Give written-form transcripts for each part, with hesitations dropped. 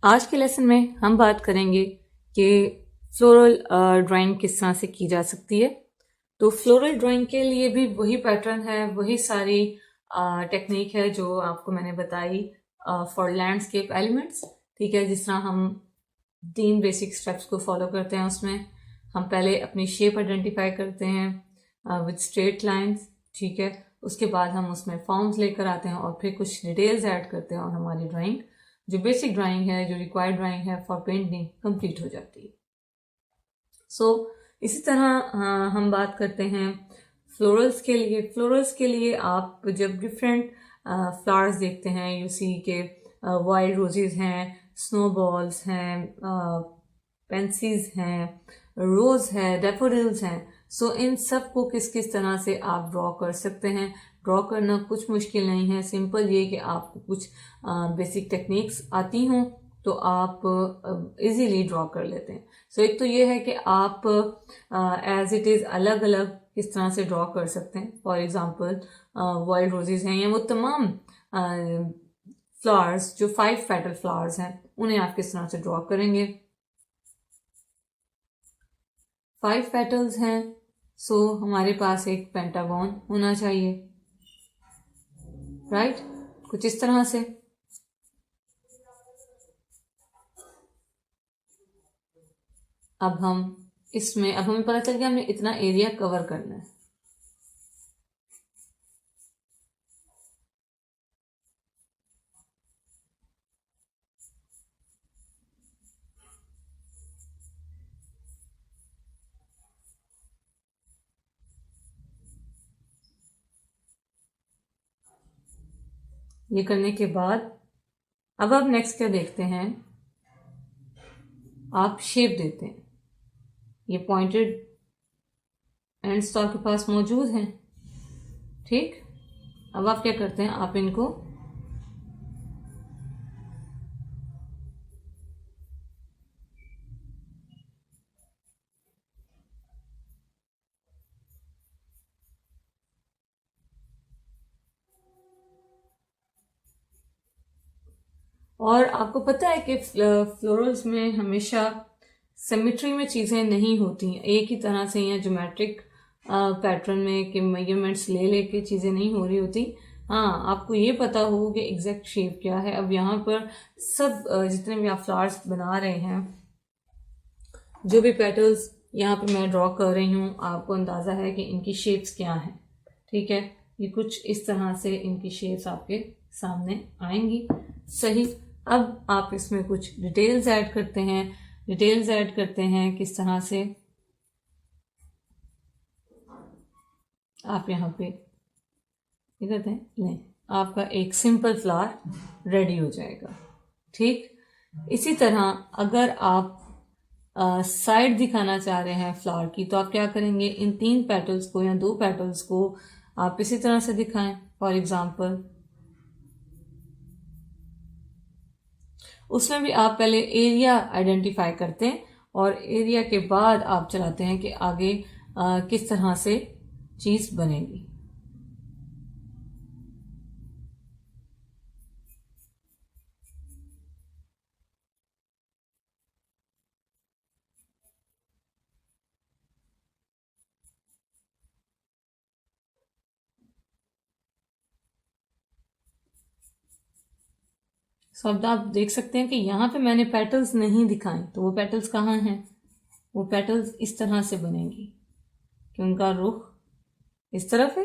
आज के लेसन में हम बात करेंगे कि फ्लोरल ड्राइंग किस तरह से की जा सकती है। तो फ्लोरल ड्राइंग के लिए भी वही पैटर्न है, वही सारी टेक्निक है जो आपको मैंने बताई फॉर लैंडस्केप एलिमेंट्स। ठीक है, जिस तरह हम 3 बेसिक स्टेप्स को फॉलो करते हैं, उसमें हम पहले अपनी शेप आइडेंटिफाई करते हैं विद स्ट्रेट लाइंस। ठीक है, उसके बाद हम उसमें फॉर्म्स लेकर आते हैं और फिर कुछ डिटेल्स ऐड करते हैं और हमारी ड्राइंग, जो बेसिक ड्राइंग है, जो रिक्वायर्ड ड्राइंग है फॉर पेंटिंग, कंप्लीट हो जाती है। सो इसी तरह हम बात करते हैं फ्लोरल्स के लिए। फ्लोरल्स के लिए आप जब डिफरेंट फ्लावर्स देखते हैं, यू सी के वाइल्ड रोजेज हैं, स्नोबॉल्स हैं, पेंसीज हैं, रोज है, डेफोडिल्स हैं। सो इन सब को किस किस तरह से आप ड्रॉ कर सकते हैं। ड्रॉ करना कुछ मुश्किल नहीं है, सिंपल ये कि आपको कुछ बेसिक टेक्निक्स आती हों तो आप इजीली ड्रॉ कर लेते हैं। सो एक तो ये है कि आप एज इट इज़ अलग अलग किस तरह से ड्रॉ कर सकते हैं। फॉर एग्जांपल वाइल्ड रोजेज हैं या वो तमाम फ्लावर्स जो 5 पेटल फ्लावर्स हैं, उन्हें आप किस तरह से ड्रॉ करेंगे। 5 पेटल्स हैं, सो हमारे पास एक पेंटागन होना चाहिए, राइट? कुछ इस तरह से। अब हमें पता चल गया हमने इतना एरिया कवर करना है। ये करने के बाद अब आप नेक्स्ट क्या देखते हैं, आप शेप देते हैं। ये पॉइंटेड एंड्स तो आपके पास मौजूद हैं, ठीक। अब आप क्या करते हैं, आप इनको और आपको पता है कि फ्लोरल्स में हमेशा सिमेट्री में चीज़ें नहीं होती, एक ही तरह से या ज्योमेट्रिक पैटर्न में कि मेजरमेंट्स ले लेके चीज़ें नहीं हो रही होती। हाँ, आपको ये पता हो कि एग्जैक्ट शेप क्या है। अब यहाँ पर सब जितने भी आप फ्लावर्स बना रहे हैं, जो भी पेटल्स यहाँ पे मैं ड्रॉ कर रही हूँ, आपको अंदाज़ा है कि इनकी शेप्स क्या हैं। ठीक है, ये कुछ इस तरह से इनकी शेप्स आपके सामने आएंगी। सही। अब आप इसमें कुछ डिटेल्स ऐड करते हैं। डिटेल्स ऐड करते हैं किस तरह से, आप यहाँ पे कहते हैं नहीं, आपका एक सिंपल फ्लावर रेडी हो जाएगा। ठीक। इसी तरह अगर आप साइड दिखाना चाह रहे हैं फ्लावर की, तो आप क्या करेंगे, इन 3 पेटल्स को या 2 पेटल्स को आप इसी तरह से दिखाएं। फॉर एग्जांपल उसमें भी आप पहले एरिया आइडेंटिफाई करते हैं और एरिया के बाद आप चलाते हैं कि आगे किस तरह से चीज बनेगी। सो अब आप देख सकते हैं कि यहाँ पे मैंने पेटल्स नहीं दिखाए, तो वो पेटल्स कहाँ हैं? वो पेटल्स इस तरह से बनेंगी कि उनका रुख इस तरफ है।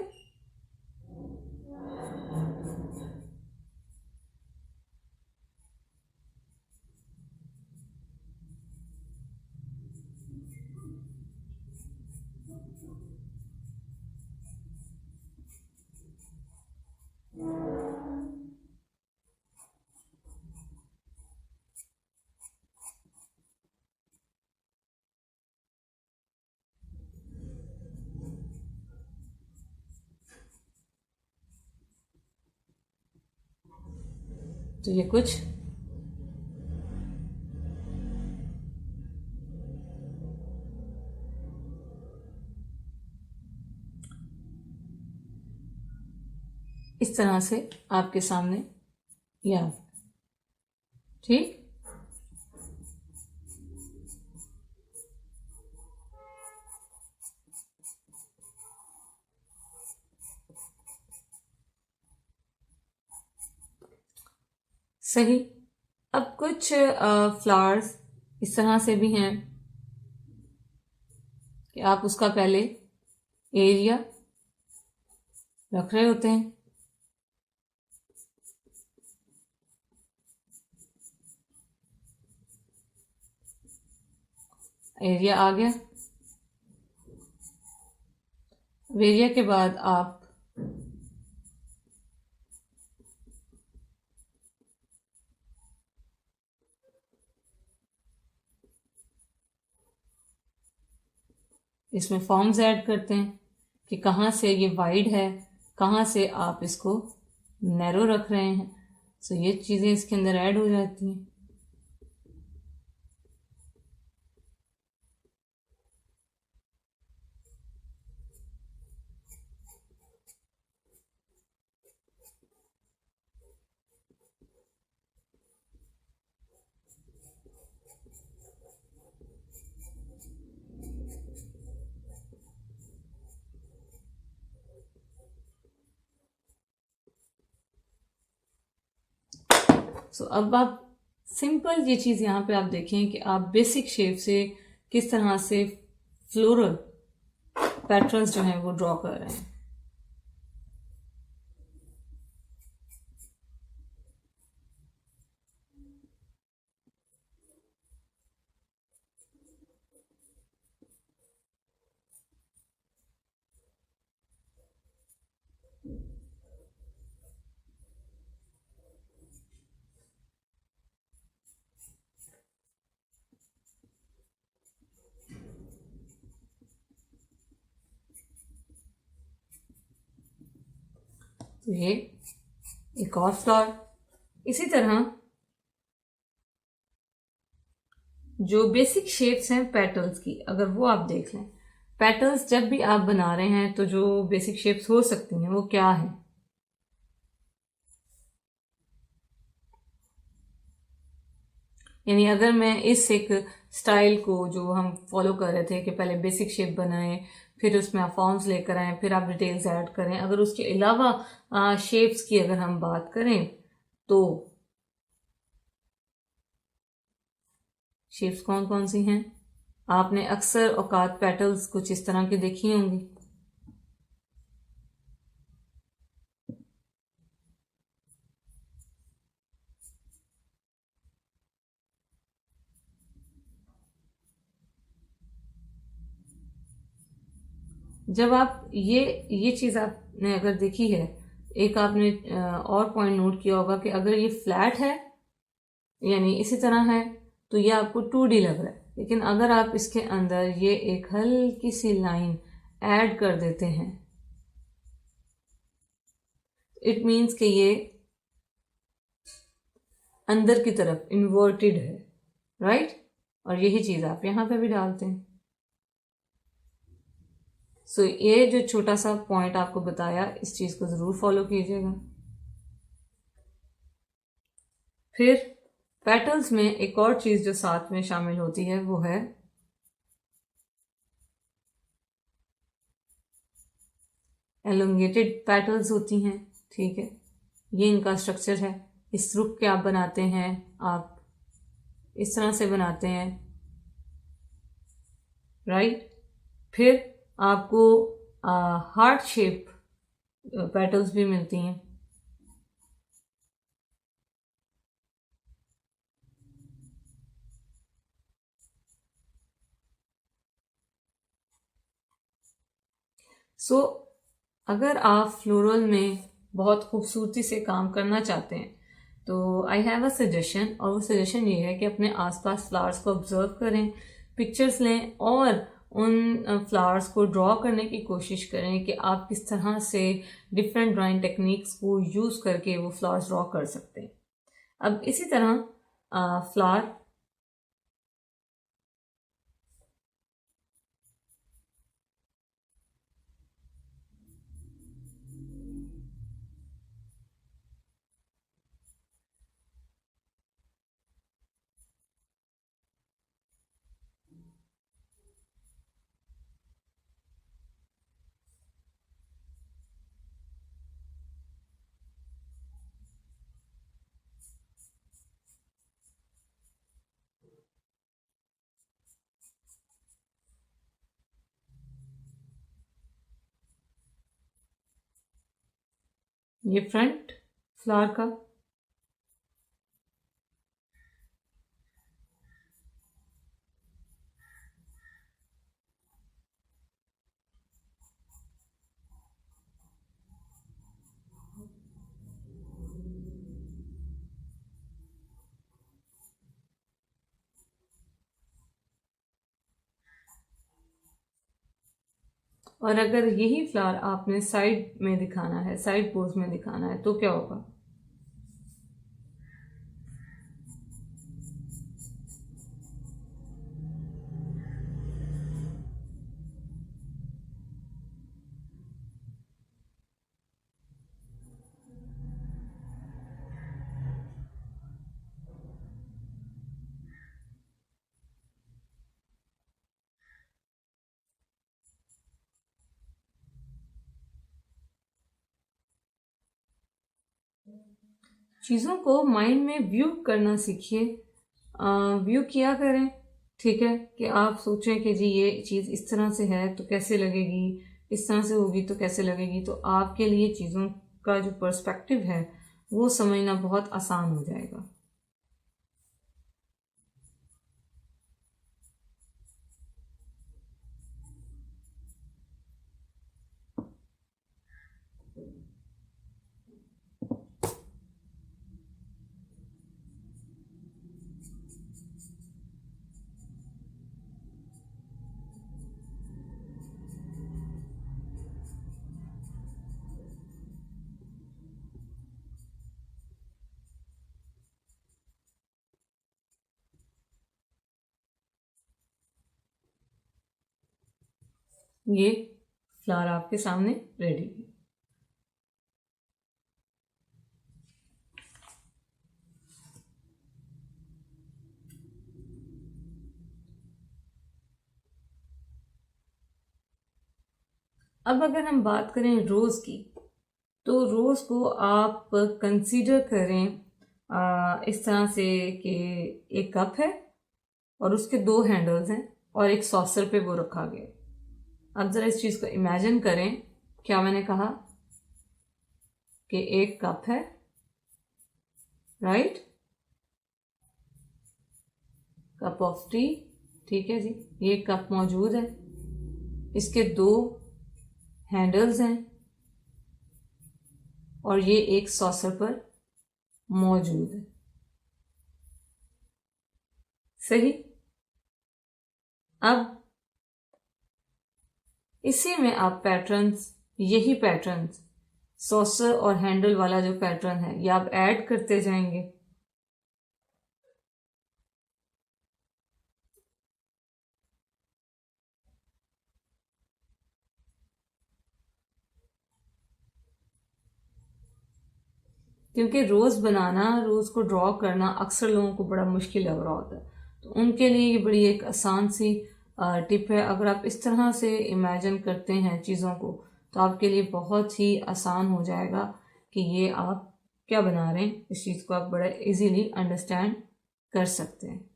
तो ये कुछ इस तरह से आपके सामने या ठीक। सही। अब कुछ फ्लावर्स इस तरह से भी हैं कि आप उसका पहले एरिया रख रहे होते हैं, एरिया आ गया। एरिया के बाद आप इसमें फॉर्म्स ऐड करते हैं कि कहाँ से ये वाइड है, कहाँ से आप इसको नैरो रख रहे हैं। सो ये चीज़ें इसके अंदर ऐड हो जाती हैं। सो अब आप सिंपल ये चीज़ यहाँ पे आप देखें कि आप बेसिक शेप से किस तरह से फ्लोरल पैटर्न्स जो हैं वो ड्रॉ कर रहे हैं। तो ये एक और फ्लावर। इसी तरह जो बेसिक शेप्स हैं पेटल्स की, अगर वो आप देख लें, पेटल्स जब भी आप बना रहे हैं तो जो बेसिक शेप्स हो सकती हैं वो क्या है। यानी अगर मैं इस एक स्टाइल को जो हम फॉलो कर रहे थे कि पहले बेसिक शेप बनाएं, फिर उसमें आप फॉर्म्स लेकर आए, फिर आप डिटेल्स ऐड करें, अगर उसके अलावा शेप्स की अगर हम बात करें तो शेप्स कौन कौन सी हैं। आपने अक्सर औकात पेटल्स कुछ इस तरह की देखी होंगी। जब आप ये चीज आपने अगर देखी है, एक आपने और पॉइंट नोट किया होगा कि अगर ये फ्लैट है यानी इसी तरह है तो ये आपको 2D लग रहा है, लेकिन अगर आप इसके अंदर ये एक हल्की सी लाइन ऐड कर देते हैं, इट मीन्स कि ये अंदर की तरफ इन्वर्टेड है, राइट। और यही चीज आप यहां पे भी डालते हैं। सो ये जो छोटा सा पॉइंट आपको बताया, इस चीज को जरूर फॉलो कीजिएगा। फिर पेटल्स में एक और चीज जो साथ में शामिल होती है वो है एलोंगेटेड पेटल्स होती हैं, ठीक है। ये इनका स्ट्रक्चर है। इस रुख के आप बनाते हैं, आप इस तरह से बनाते हैं, राइट। फिर आपको हार्ट शेप पेटल्स भी मिलती हैं। सो अगर आप फ्लोरल में बहुत खूबसूरती से काम करना चाहते हैं तो आई हैव अ सजेशन, और वो सजेशन ये है कि अपने आसपास फ्लावर्स को ऑब्जर्व करें, पिक्चर्स लें और उन फ्लावर्स को ड्रॉ करने की कोशिश करें कि आप किस तरह से डिफरेंट ड्राइंग टेक्निक्स को यूज़ करके वो फ्लावर्स ड्रॉ कर सकते हैं। अब इसी तरह फ्लावर ये फ्रंट फ्लावर का। और अगर यही फ्लावर आपने साइड में दिखाना है, साइड पोज में दिखाना है, तो क्या होगा? चीज़ों को माइंड में व्यू करना सीखिए। व्यू किया करें, ठीक है, कि आप सोचें कि जी ये चीज़ इस तरह से है तो कैसे लगेगी, इस तरह से होगी तो कैसे लगेगी, तो आपके लिए चीज़ों का जो पर्सपेक्टिव है वो समझना बहुत आसान हो जाएगा। ये फ्लावर आपके सामने रेडी है। अब अगर हम बात करें रोज़ की, तो रोज़ को आप कंसीडर करें इस तरह से कि एक कप है और उसके दो हैंडल्स हैं और एक सॉसर पे वो रखा गया। अब ज़रा इस चीज़ को इमेजिन करें। क्या मैंने कहा? कि एक कप है, राइट, कप ऑफ टी, ठीक है जी, ये कप मौजूद है, इसके दो हैंडल्स हैं और ये एक सॉसर पर मौजूद है। सही। अब इसी में आप पैटर्न्स, यही पैटर्न्स सॉसर और हैंडल वाला जो पैटर्न है ये आप ऐड करते जाएंगे। क्योंकि रोज़ बनाना, रोज़ को ड्रॉ करना अक्सर लोगों को बड़ा मुश्किल लग रहा होता है, तो उनके लिए ये बड़ी एक आसान सी टिप है। अगर आप इस तरह से इमेजिन करते हैं चीज़ों को, तो आपके लिए बहुत ही आसान हो जाएगा कि ये आप क्या बना रहे हैं, इस चीज़ को आप बड़ा इजीली अंडरस्टैंड कर सकते हैं।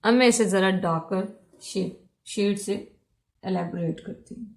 अब मैं इसे ज़रा डार्कर शेड से एलेबोरेट करती हूँ।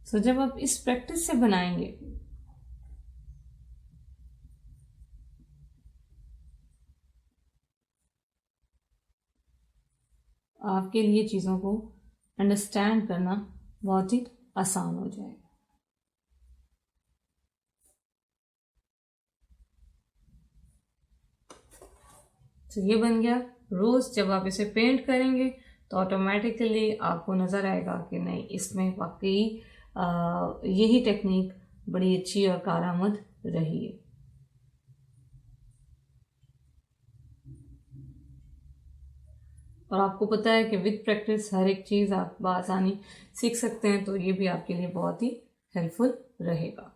सो जब आप इस प्रैक्टिस से बनाएंगे आपके लिए चीज़ों को अंडरस्टैंड करना बहुत ही आसान हो जाएगा। तो ये बन गया। रोज जब आप इसे पेंट करेंगे तो ऑटोमेटिकली आपको नज़र आएगा कि नहीं, इसमें वाकई यही टेक्निक बड़ी अच्छी और कारआमद रही है। और आपको पता है कि विद प्रैक्टिस हर एक चीज़ आप बआसानी सीख सकते हैं, तो ये भी आपके लिए बहुत ही हेल्पफुल रहेगा।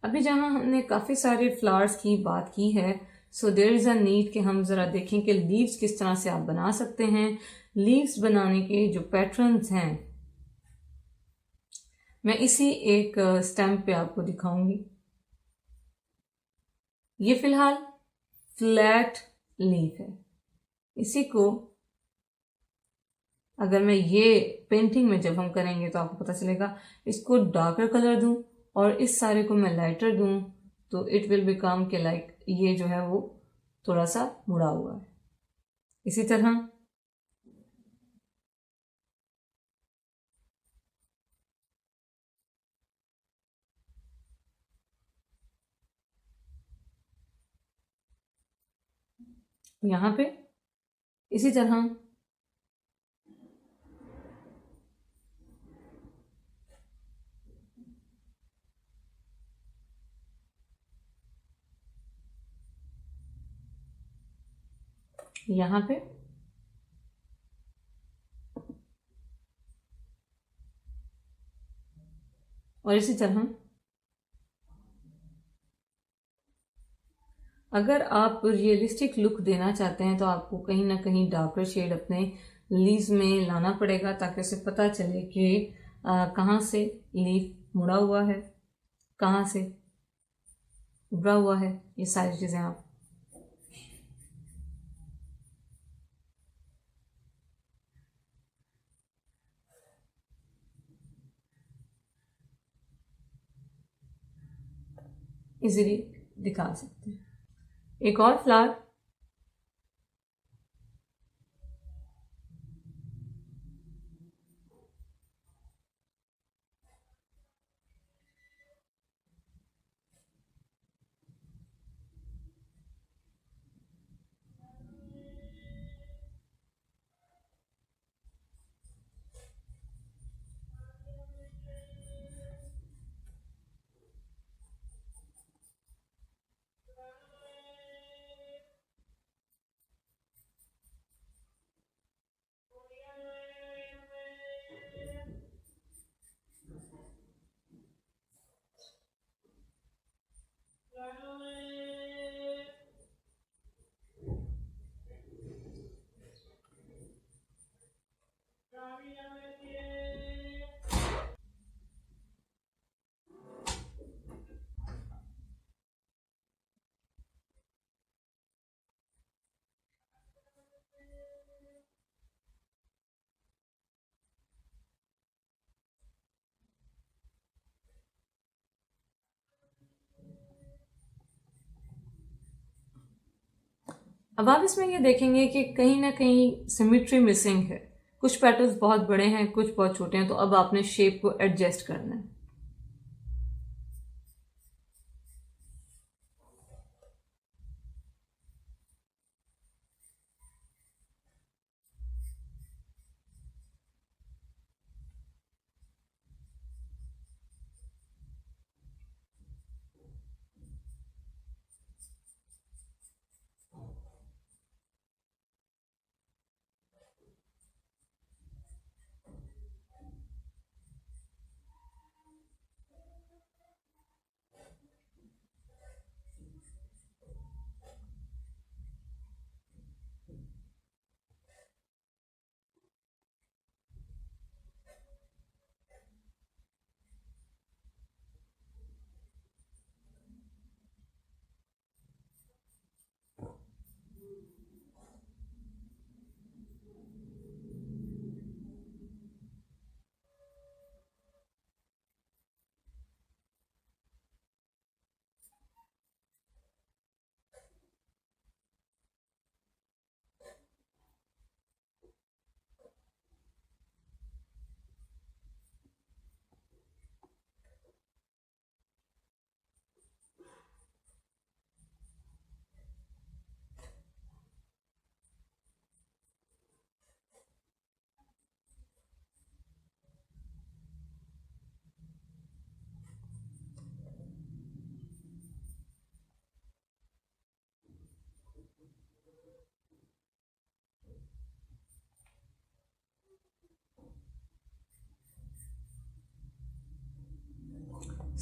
अभी जहाँ हमने काफ़ी सारे फ्लावर्स की बात की है, so there is a need कि हम ज़रा देखें कि लीव्स किस तरह से आप बना सकते हैं। लीव्स बनाने के जो पैटर्न्स हैं मैं इसी एक स्टैम्प पे आपको दिखाऊंगी। ये फिलहाल फ्लैट लीफ है। इसी को अगर मैं ये पेंटिंग में जब हम करेंगे तो आपको पता चलेगा, इसको डार्कर कलर दूं और इस सारे को मैं लाइटर दूं तो इट विल बिकम के लाइक ये जो है वो थोड़ा सा मुड़ा हुआ है। इसी तरह यहाँ पे इसी तरह यहाँ पे और इसी तरह अगर आप रियलिस्टिक लुक देना चाहते हैं तो आपको कहीं ना कहीं डार्कर शेड अपने लीव्स में लाना पड़ेगा ताकि उसे पता चले कि कहाँ से लीफ मुड़ा हुआ है, कहाँ से उभरा हुआ है। ये सारी चीज़ें आप इजीली दिखा सकते हैं। एक और फ्लावर अब आप इसमें ये देखेंगे कि कहीं ना कहीं सिमिट्री मिसिंग है। कुछ पेटल्स बहुत बड़े हैं, कुछ बहुत छोटे हैं, तो अब आपने शेप को एडजस्ट करना है।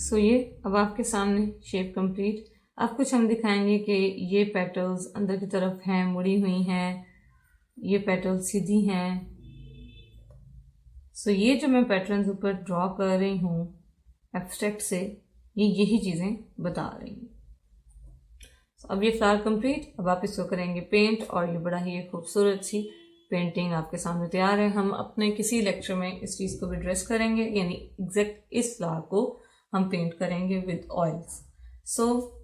सो ये अब आपके सामने शेप कंप्लीट। अब कुछ हम दिखाएंगे कि ये पेटल्स अंदर की तरफ हैं, मुड़ी हुई हैं, ये पेटल्स सीधी हैं। सो ये जो मैं पैटर्न्स ऊपर ड्रॉ कर रही हूँ एब्स्ट्रैक्ट से, ये यही चीज़ें बता रही हैं। अब ये फ्लावर कंप्लीट। अब आप इसको करेंगे पेंट और ये बड़ा ही खूबसूरत सी पेंटिंग आपके सामने तैयार है। हम अपने किसी लेक्चर में इस चीज़ को भी ड्रेस करेंगे, यानी एग्जैक्ट इस फ्लावर को हम पेंट करेंगे with oils. So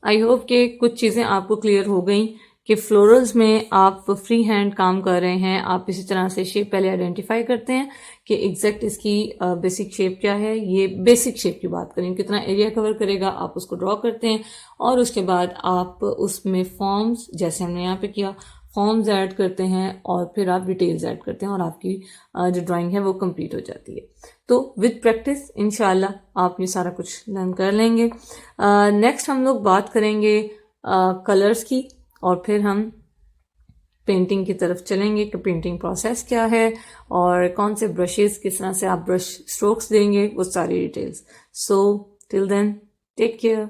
I hope कि कुछ चीज़ें आपको क्लियर हो गई कि फ्लोरल्स में आप फ्री हैंड काम कर रहे हैं। आप इसी तरह से शेप पहले आइडेंटिफाई करते हैं कि एग्जैक्ट इसकी बेसिक शेप क्या है। ये बेसिक शेप की बात करें, कितना एरिया कवर करेगा, आप उसको ड्रॉ करते हैं और उसके बाद आप उसमें फॉर्म्स, जैसे हमने यहाँ पे किया, फॉर्म्स ऐड करते हैं और फिर आप डिटेल्स ऐड करते हैं और आपकी जो ड्राइंग है वो कंप्लीट हो जाती है। तो विद प्रैक्टिस इंशाल्लाह आप ये सारा कुछ लर्न कर लेंगे। नेक्स्ट हम लोग बात करेंगे कलर्स की और फिर हम पेंटिंग की तरफ चलेंगे कि पेंटिंग प्रोसेस क्या है और कौन से ब्रशेस, किस तरह से आप ब्रश स्ट्रोक्स देंगे, वो सारी details. So till then take care.